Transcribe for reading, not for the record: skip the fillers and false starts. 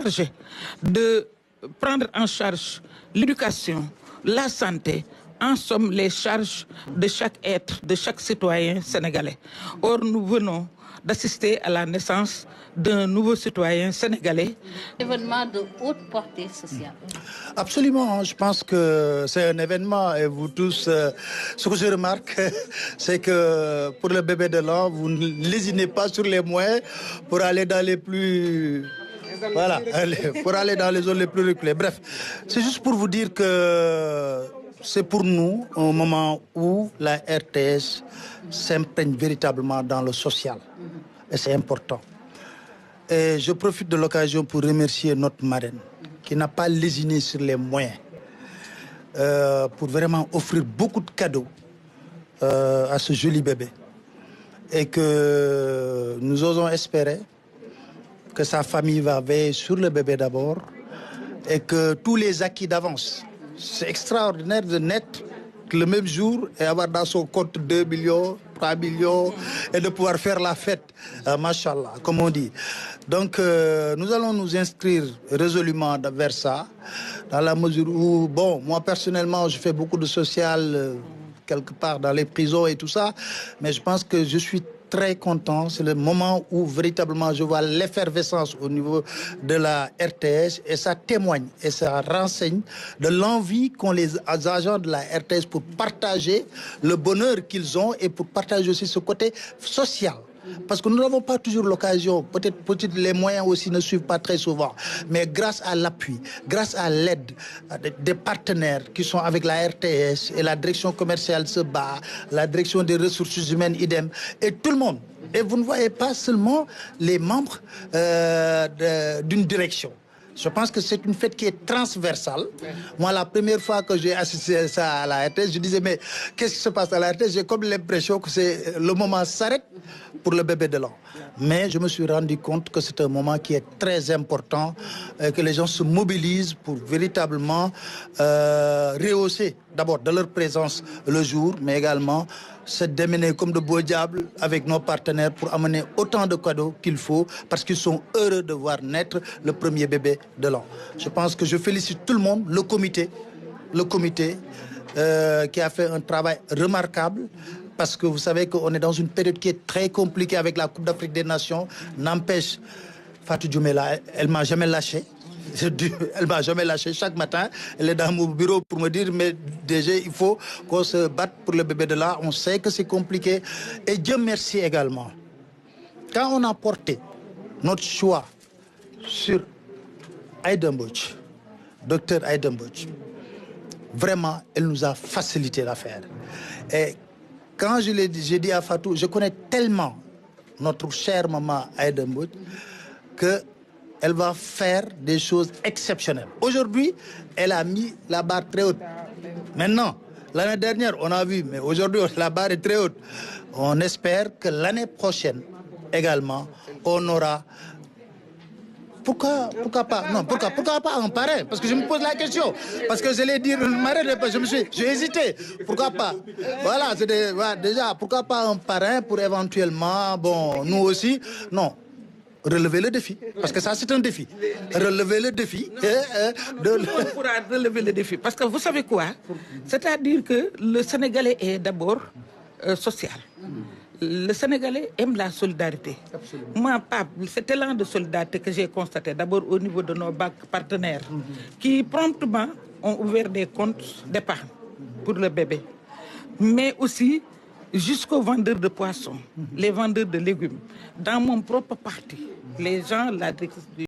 chargé de prendre en charge l'éducation, la santé, en somme les charges de chaque être, de chaque citoyen sénégalais. Or, nous venons d'assister à la naissance d'un nouveau citoyen sénégalais. Événement de haute portée sociale. Absolument, je pense que c'est un événement et vous tous, ce que je remarque, c'est que pour le bébé de l'an, vous ne lésinez pas sur les moyens pour aller dans les plus... Voilà, pour aller dans les zones les plus reculées. Bref, c'est juste pour vous dire que c'est pour nous un moment où la RTS s'imprègne véritablement dans le social. Et c'est important. Et je profite de l'occasion pour remercier notre marraine qui n'a pas lésiné sur les moyens pour vraiment offrir beaucoup de cadeaux à ce joli bébé. Et que nous osons espérer que sa famille va veiller sur le bébé d'abord et que tous les acquis d'avance. C'est extraordinaire de naître le même jour et avoir dans son compte 2 millions, 3 millions et de pouvoir faire la fête, machallah, comme on dit. Donc, nous allons nous inscrire résolument vers ça, dans la mesure où, bon, moi personnellement, je fais beaucoup de social quelque part dans les prisons et tout ça, mais je pense que je suis très content. C'est le moment où véritablement je vois l'effervescence au niveau de la RTS et ça témoigne et ça renseigne de l'envie qu'ont les agents de la RTS pour partager le bonheur qu'ils ont et pour partager aussi ce côté social. Parce que nous n'avons pas toujours l'occasion, peut-être les moyens aussi ne suivent pas très souvent, mais grâce à l'appui, grâce à l'aide des partenaires qui sont avec la RTS et la direction commerciale se bat, la direction des ressources humaines idem, et tout le monde. Et vous ne voyez pas seulement les membres d'une direction. Je pense que c'est une fête qui est transversale. Moi, la première fois que j'ai assisté à ça à la RTS, je disais, mais qu'est-ce qui se passe à la RTS? J'ai comme l'impression que le moment s'arrête pour le bébé de l'an. Mais je me suis rendu compte que c'est un moment qui est très important, que les gens se mobilisent pour véritablement rehausser d'abord de leur présence le jour, mais également se démener comme de beaux diables avec nos partenaires pour amener autant de cadeaux qu'il faut parce qu'ils sont heureux de voir naître le premier bébé de l'an. Je pense que je félicite tout le monde, le comité qui a fait un travail remarquable parce que vous savez qu'on est dans une période qui est très compliquée avec la Coupe d'Afrique des Nations. N'empêche, Fatou Djoumela, elle ne m'a jamais lâché. Elle m'a jamais lâché. Chaque matin, elle est dans mon bureau pour me dire, mais déjà, il faut qu'on se batte pour le bébé de là. On sait que c'est compliqué. Et Dieu merci également. Quand on a porté notre choix sur Aïda Mbodj, docteur Aïda Mbodj, vraiment, elle nous a facilité l'affaire. Et quand j'ai dit à Fatou, je connais tellement notre chère maman Aïda Mbodj que elle va faire des choses exceptionnelles. Aujourd'hui, elle a mis la barre très haute. Maintenant, l'année dernière, on a vu, mais aujourd'hui, la barre est très haute. On espère que l'année prochaine, également, on aura... Pourquoi pas? Non, pourquoi pas un parrain? Parce que je me pose la question. Parce que je l'ai dit, j'ai hésité. Pourquoi pas? Voilà, déjà, pourquoi pas un parrain pour éventuellement, bon, nous aussi, non. Relever le défi, parce que ça c'est un défi. Relever le défi. On pourra relever le défi, parce que vous savez quoi? C'est-à-dire que le Sénégalais est d'abord social. Le Sénégalais aime la solidarité. Absolument. Moi, cet élan de solidarité que j'ai constaté d'abord au niveau de nos banques partenaires, qui promptement ont ouvert des comptes d'épargne pour le bébé, mais aussi jusqu'aux vendeurs de poissons, les vendeurs de légumes. Dans mon propre parti, les gens, la directrice du